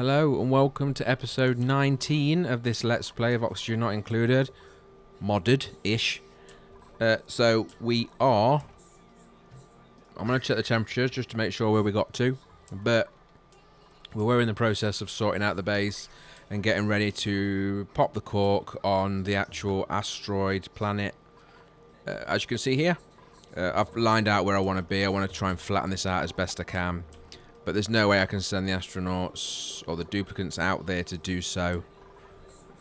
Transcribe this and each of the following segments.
Hello and welcome to episode 19 of this Let's Play of Oxygen Not Included. Modded-ish. So we are... I'm going to check the temperatures just to make sure where we got to. But we were in the process of sorting out the base and getting ready to pop the cork on the actual asteroid planet. As you can see here, I've lined out where I want to be. I want to try and flatten this out as best I can. But there's no way I can send the astronauts or the duplicates out there to do so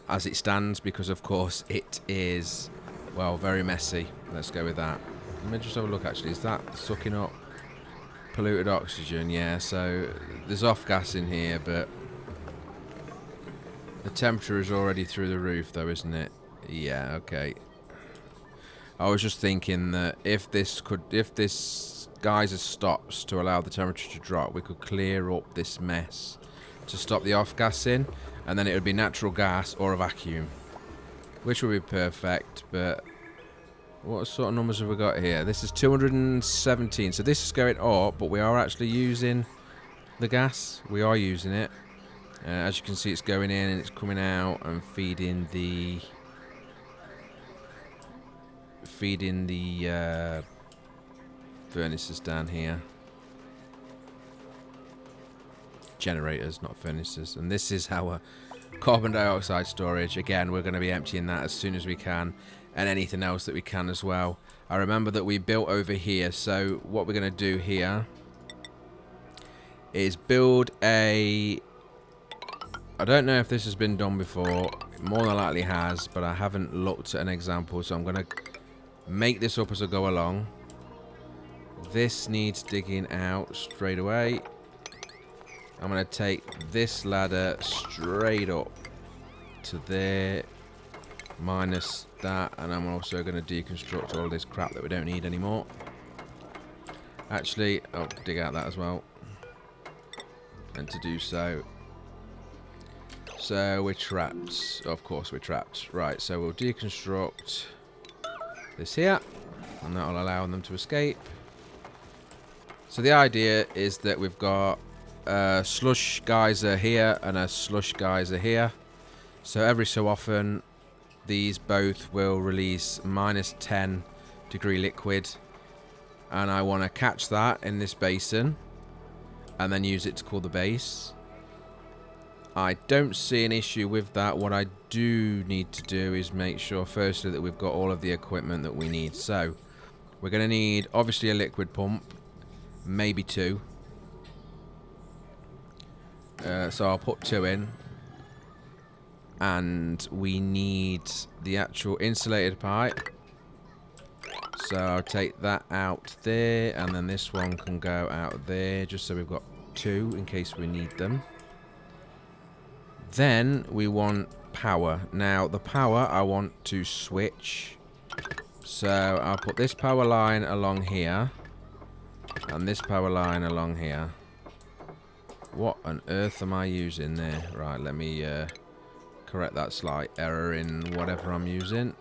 as it stands, because of course it is, well, very messy. Let's go with that. Let me just have a look actually. Is that sucking up polluted oxygen? Yeah, so there's off gas in here, but the temperature is already through the roof though, isn't it? Yeah, okay. I was just thinking that if this geyser stops to allow the temperature to drop, we could clear up this mess to stop the off gas in, and then it would be natural gas or a vacuum, which would be perfect. But what sort of numbers have we got here? This is 217, so this is going up, but we are actually using the gas. We are using it. As you can see, it's going in and it's coming out and feeding the furnaces down here. Generators, not furnaces. And this is our carbon dioxide storage. Again, we're going to be emptying that as soon as we can, and anything else that we can as well. I remember that we built over here, so what we're going to do here is build a... I don't know if this has been done before. It more than likely has, but I haven't looked at an example, so I'm going to make this up as I go along. This needs digging out straight away. I'm going to take this ladder straight up to there, minus that, and I'm also going to deconstruct all this crap that we don't need anymore. Actually, I'll dig out that as well. And to do so, we're trapped. Of course we're trapped. Right, so we'll deconstruct this here, and that will allow them to escape. So the idea is that we've got a slush geyser here and a slush geyser here. So every so often, these both will release -10 degree liquid, and I want to catch that in this basin and then use it to cool the base. I don't see an issue with that. What I do need to do is make sure firstly that we've got all of the equipment that we need. So we're going to need obviously a liquid pump, maybe 2. So I'll put 2 in, and we need the actual insulated pipe. So I'll take that out there, and then this one can go out there, just so we've got 2 in case we need them. Then we want power. Now the power I want to switch. So I'll put this power line along here and this power line along here. What on earth am I using there? Right, let me correct that slight error in whatever I'm using.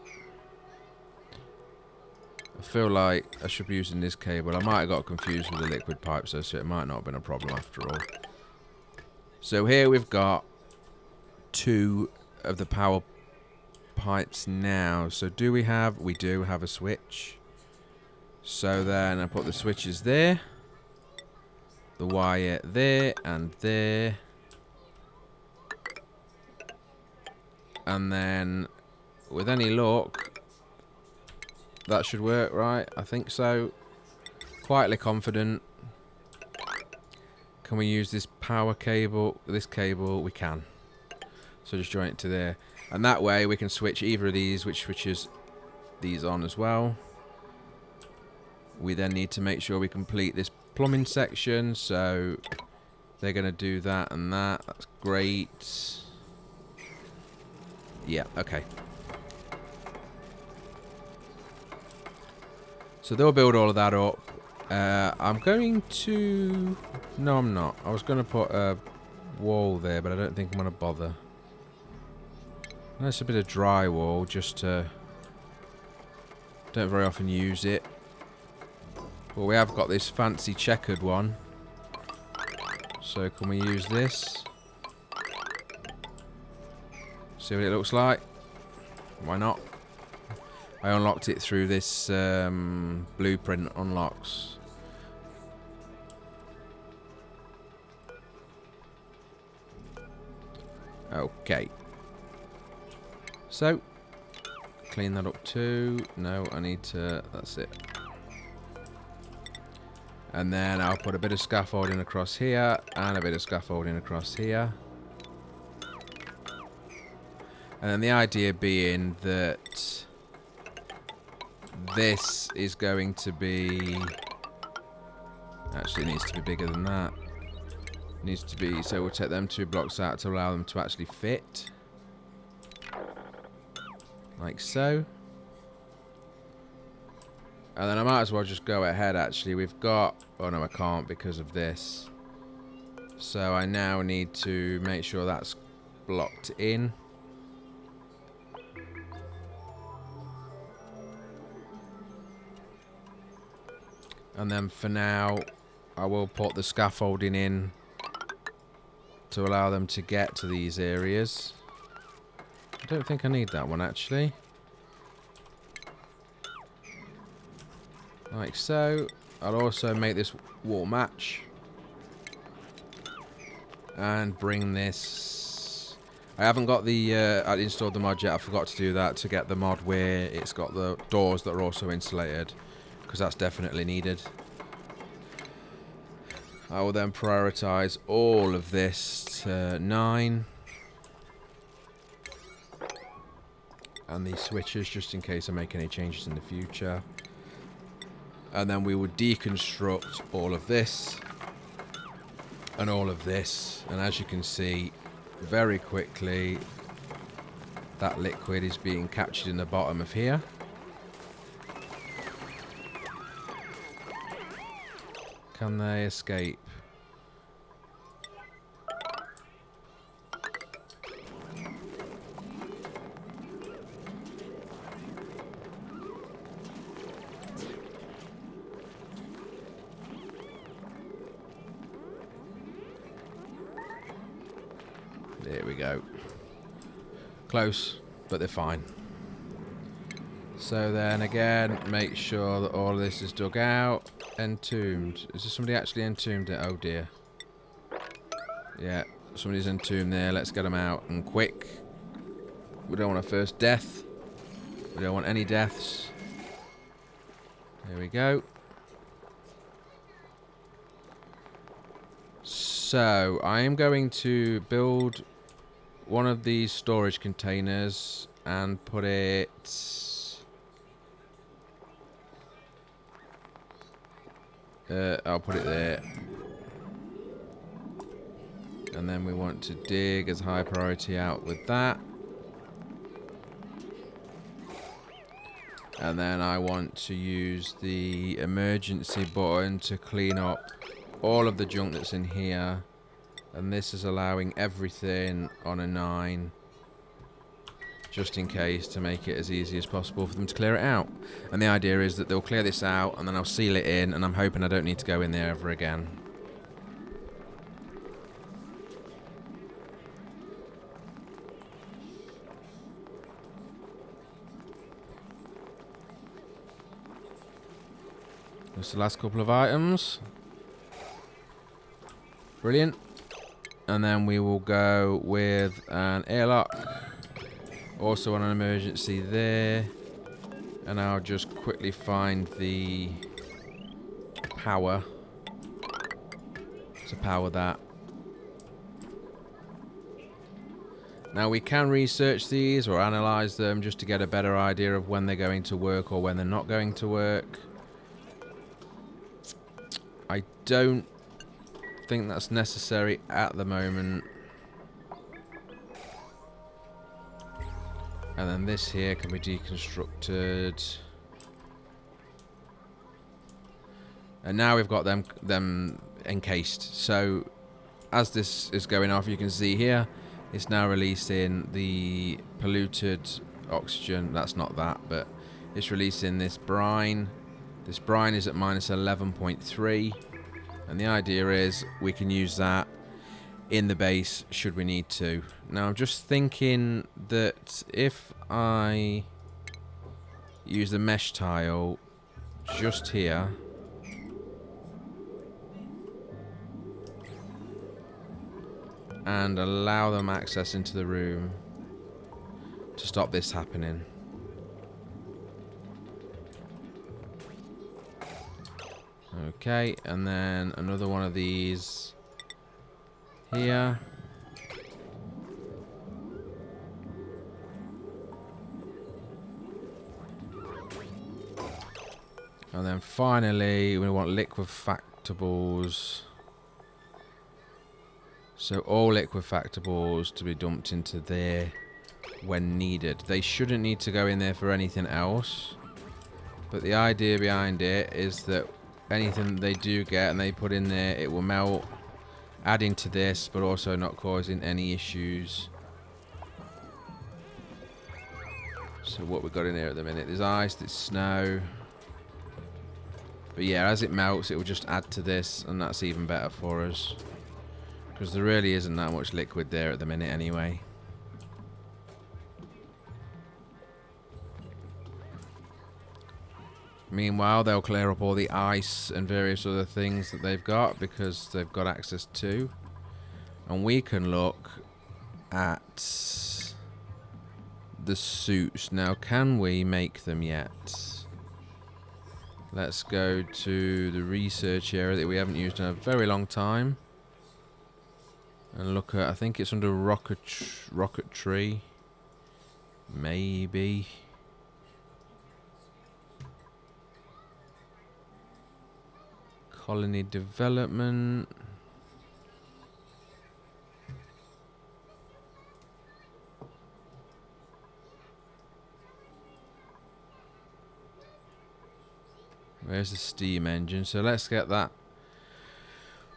I feel like I should be using this cable. I might have got confused with the liquid pipe, so it might not have been a problem after all. So here we've got 2 of the power pipes now. So do we have... We do have a switch. So then I put the switches there, the wire there and there, and then with any luck that should work, right? I think so. Quietly confident. Can we use this power cable? This cable we can. So just join it to there, and that way we can switch either of these, which switches these on as well. We then need to make sure we complete this plumbing section, so they're going to do that and that. That's great. Yeah, okay. So they'll build all of that up. I'm going to... No, I'm not. I was going to put a wall there, but I don't think I'm going to bother. That's a bit of drywall, just to... Don't very often use it. Well, we have got this fancy checkered one. So can we use this? See what it looks like. Why not? I unlocked it through this blueprint unlocks. Okay. So, clean that up too. No, I need to... That's it. And then I'll put a bit of scaffolding across here and a bit of scaffolding across here. And then the idea being that this is going to be... Actually, it needs to be bigger than that. It needs to be... So we'll take them 2 blocks out to allow them to actually fit. Like so. And then I might as well just go ahead, actually. We've got... Oh, no, I can't because of this. So I now need to make sure that's blocked in. And then for now, I will put the scaffolding in to allow them to get to these areas. I don't think I need that one, actually. Like so. I'll also make this wall match. And bring this... I haven't got the... I installed the mod yet. I forgot to do that to get the mod where it's got the doors that are also insulated. Because that's definitely needed. I will then prioritize all of this to 9. And these switches, just in case I make any changes in the future. And then we would deconstruct all of this. And all of this. And as you can see, very quickly, that liquid is being captured in the bottom of here. Can they escape? There we go. Close, but they're fine. So then again, make sure that all of this is dug out. Entombed. Is there somebody actually entombed it? Oh dear. Yeah, somebody's entombed there. Let's get them out. And quick. We don't want a first death. We don't want any deaths. There we go. So, I am going to build one of these storage containers and put it... I'll put it there. And then we want to dig as high priority out with that. And then I want to use the emergency button to clean up all of the junk that's in here. And this is allowing everything on a 9. Just in case, to make it as easy as possible for them to clear it out. And the idea is that they'll clear this out and then I'll seal it in, and I'm hoping I don't need to go in there ever again. That's the last couple of items. Brilliant. And then we will go with an airlock. Also on an emergency there. And I'll just quickly find the power to power that. Now we can research these or analyze them just to get a better idea of when they're going to work or when they're not going to work. I don't think that's necessary at the moment. And then this here can be deconstructed. And now we've got them encased. So as this is going off, you can see here, it's now releasing the polluted oxygen. That's not that, but it's releasing this brine. This brine is at minus 11.3. And the idea is we can use that in the base should we need to. Now I'm just thinking that if I use the mesh tile just here, and allow them access into the room to stop this happening. Okay, and then another one of these here. And then finally, we want liquefactables. So all liquefactables to be dumped into there when needed. They shouldn't need to go in there for anything else. But the idea behind it is that anything they do get and they put in there, it will melt, adding to this, but also not causing any issues. So what we've got in here at the minute, there's ice, there's snow. But yeah, as it melts, it will just add to this, and that's even better for us. Because there really isn't that much liquid there at the minute anyway. Meanwhile, they'll clear up all the ice and various other things that they've got because they've got access to. And we can look at the suits. Now, can we make them yet? Let's go to the research area that we haven't used in a very long time. And look at, I think it's under rocketry. Maybe. Colony development. Where's the steam engine? So let's get that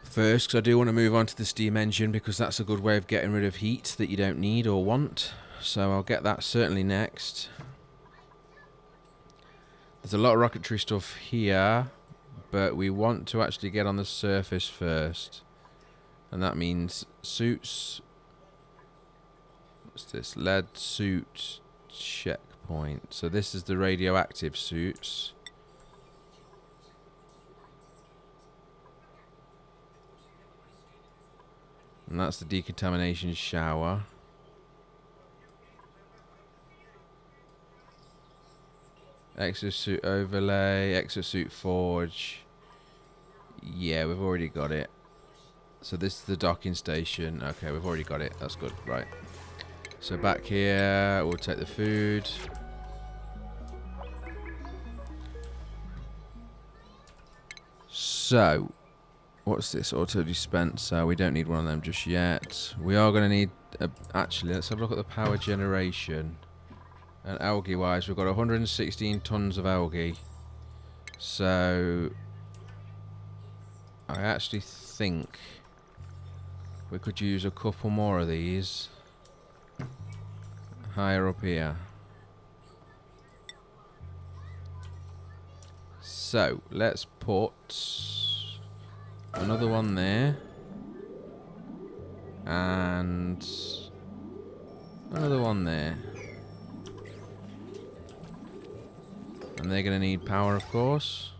first, because I do want to move on to the steam engine because that's a good way of getting rid of heat that you don't need or want. So I'll get that certainly next. There's a lot of rocketry stuff here, but we want to actually get on the surface first. And that means suits. What's this? Lead suit checkpoint. So this is the radioactive suits. And that's the decontamination shower. Exosuit overlay, Exosuit forge. Yeah, we've already got it. So this is the docking station. Okay, we've already got it. That's good. Right. So back here, we'll take the food. So, what's this? Auto dispenser. We don't need one of them just yet. We are going to need... actually, let's have a look at the power generation. And algae-wise, we've got 116 tons of algae. So, I actually think we could use a couple more of these higher up here. So, let's put another one there. And another one there. And they're going to need power, of course.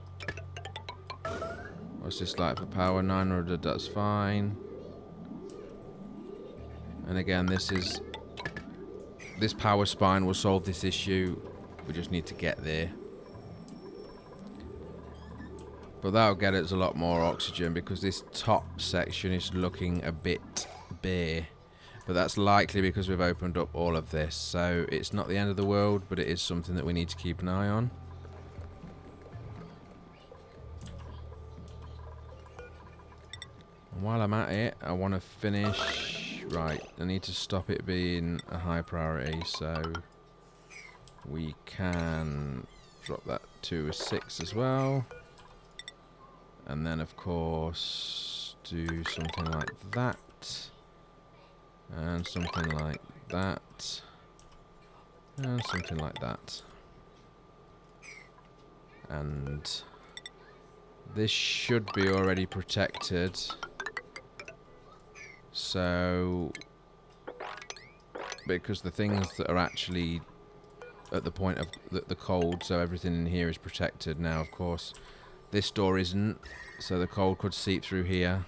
What's this like for power? 900, that's fine. And again, this power spine will solve this issue. We just need to get there. But that'll get us a lot more oxygen because this top section is looking a bit bare. But that's likely because we've opened up all of this. So it's not the end of the world, but it is something that we need to keep an eye on. And while I'm at it, I want to finish... Right, I need to stop it being a high priority, so we can drop that to a 6 as well. And then, of course, do something like that. And something like that. And something like that. And this should be already protected. So, because the things that are actually at the point of the cold, so everything in here is protected now, of course. This door isn't, so the cold could seep through here.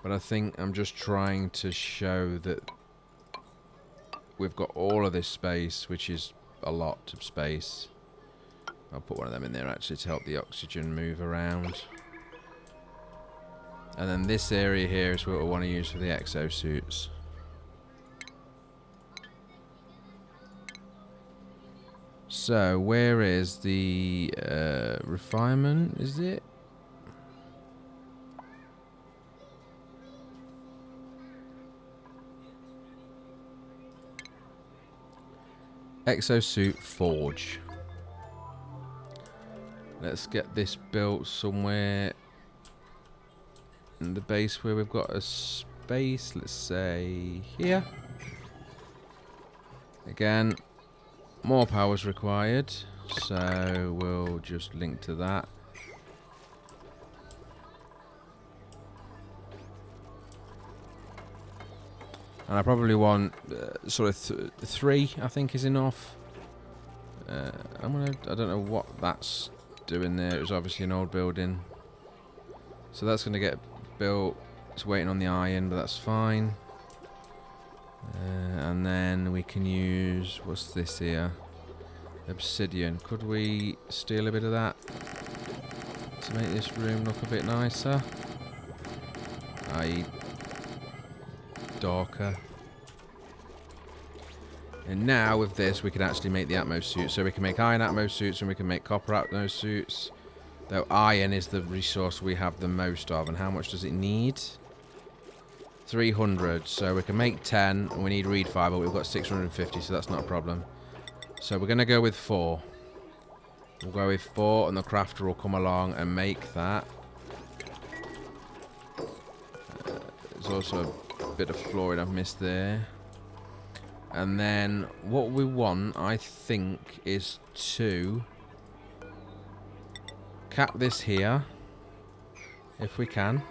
But I think I'm just trying to show that we've got all of this space, which is a lot of space. I'll put one of them in there actually to help the oxygen move around. And then this area here is what we want to use for the exosuits. So, where is the refinement, is it? Exosuit Forge. Let's get this built somewhere in the base where we've got a space, let's say here. Again, more power's required, so we'll just link to that. And I probably want sort of 3, I think is enough. I don't know what that's doing there. It was obviously an old building. So that's going to get built. It's waiting on the iron, but that's fine. And then we can use, what's this here? Obsidian. Could we steal a bit of that to make this room look a bit nicer? I.e. darker. And now with this we can actually make the Atmos suits. So we can make iron Atmos suits and we can make copper Atmos suits. Though iron is the resource we have the most of. And how much does it need? 300. So we can make 10 and we need reed fiber. We've got 650, so that's not a problem. So we're going to go with 4. We'll go with 4 and the crafter will come along and make that. There's also a bit of flooring I've missed there. And then what we want, I think, is to cap this here, if we can.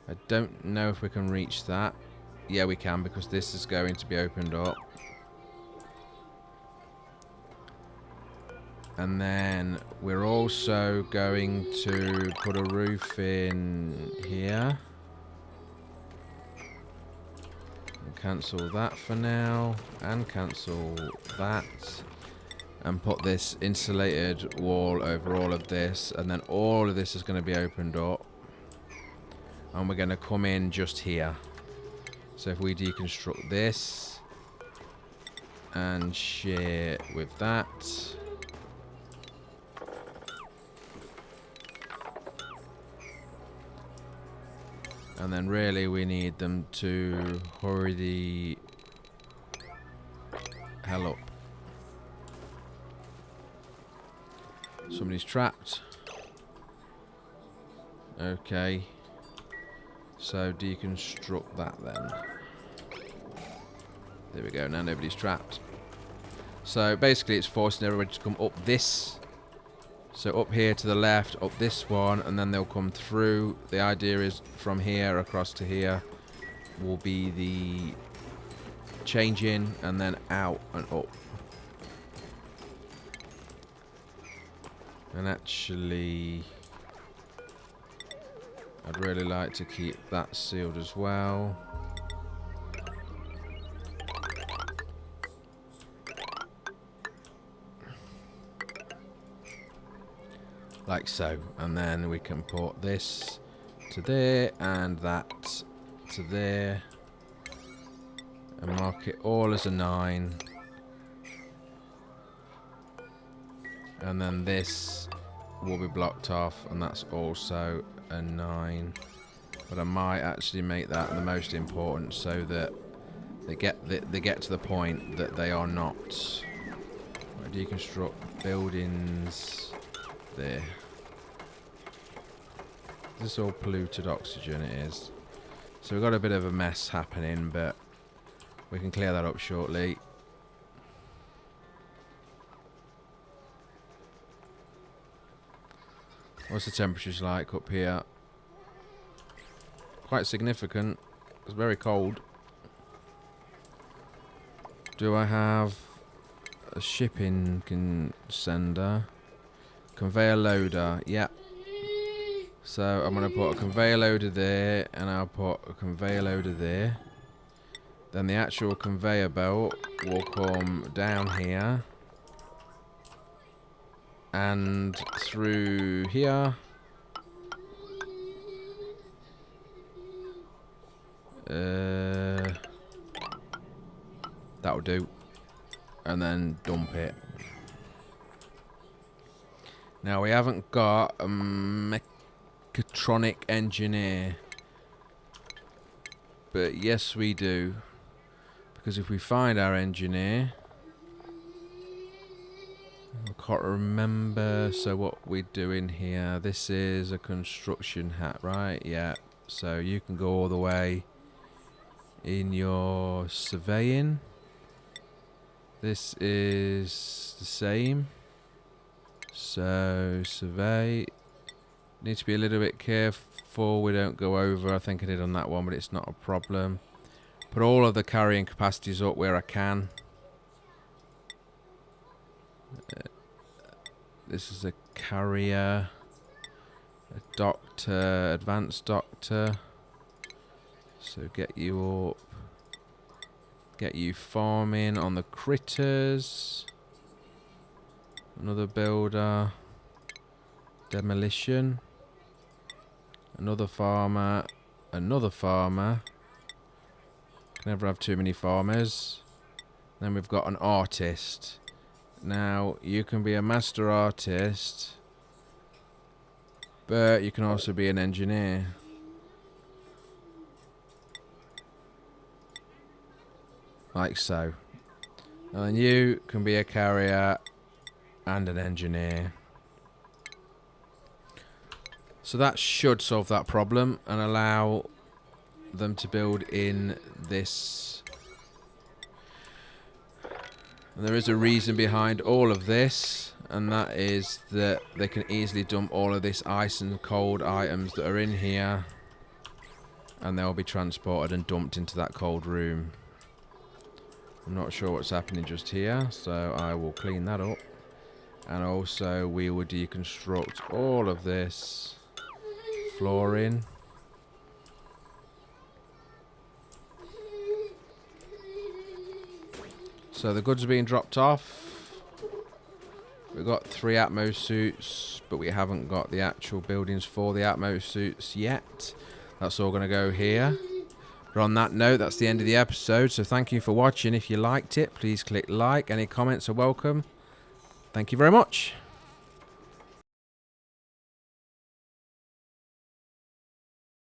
I don't know if we can reach that. Yeah, we can, because this is going to be opened up. And then we're also going to put a roof in here. Cancel that for now, and cancel that, and put this insulated wall over all of this, and then all of this is going to be opened up, and we're going to come in just here. So if we deconstruct this and share with that, and then really we need them to hurry the hell up. Somebody's trapped. Okay. So deconstruct that then. There we go, now nobody's trapped. So basically it's forcing everybody to come up this. So up here to the left, up this one, and then they'll come through. The idea is from here across to here will be the change in, and then out and up. And actually, I'd really like to keep that sealed as well. Like so, and then we can put this to there and that to there and mark it all as a 9, and then this will be blocked off and that's also a 9, but I might actually make that the most important so that they get to the point that they are not. Deconstruct buildings there. This is all polluted oxygen, it is. So we've got a bit of a mess happening, but we can clear that up shortly. What's the temperatures like up here? quite significant. It's very cold. Do I have a shipping sender? Conveyor loader, yeah. So I'm going to put a conveyor loader there, and I'll put a conveyor loader there. Then the actual conveyor belt will come down here. And through here. That'll do. And then dump it. Now we haven't got a mechatronic engineer. But yes we do. Because if we find our engineer... I can't remember. So what we're doing here. This is a construction hat, right? Yeah. So you can go all the way in your surveying. This is the same. So survey. Need to be a little bit careful we don't go over. I think I did on that one, but it's not a problem. Put all of the carrying capacities up where I can. This is a carrier, a doctor, advanced doctor. So get you up. Get you farming on the critters. Another builder. Demolition. Another farmer. Another farmer. Can never have too many farmers. Then we've got an artist. Now, you can be a master artist, but you can also be an engineer. Like so. And then you can be a carrier and an engineer. So that should solve that problem and allow them to build in this. And there is a reason behind all of this, and that is that they can easily dump all of this ice and cold items that are in here, and they'll be transported and dumped into that cold room. I'm not sure what's happening just here, so I will clean that up. And also we will deconstruct all of this flooring. So the goods are being dropped off. We've got 3 Atmosuits, but we haven't got the actual buildings for the Atmosuits yet. That's all going to go here. But on that note, that's the end of the episode. So thank you for watching. If you liked it, please click like. Any comments are welcome. Thank you very much.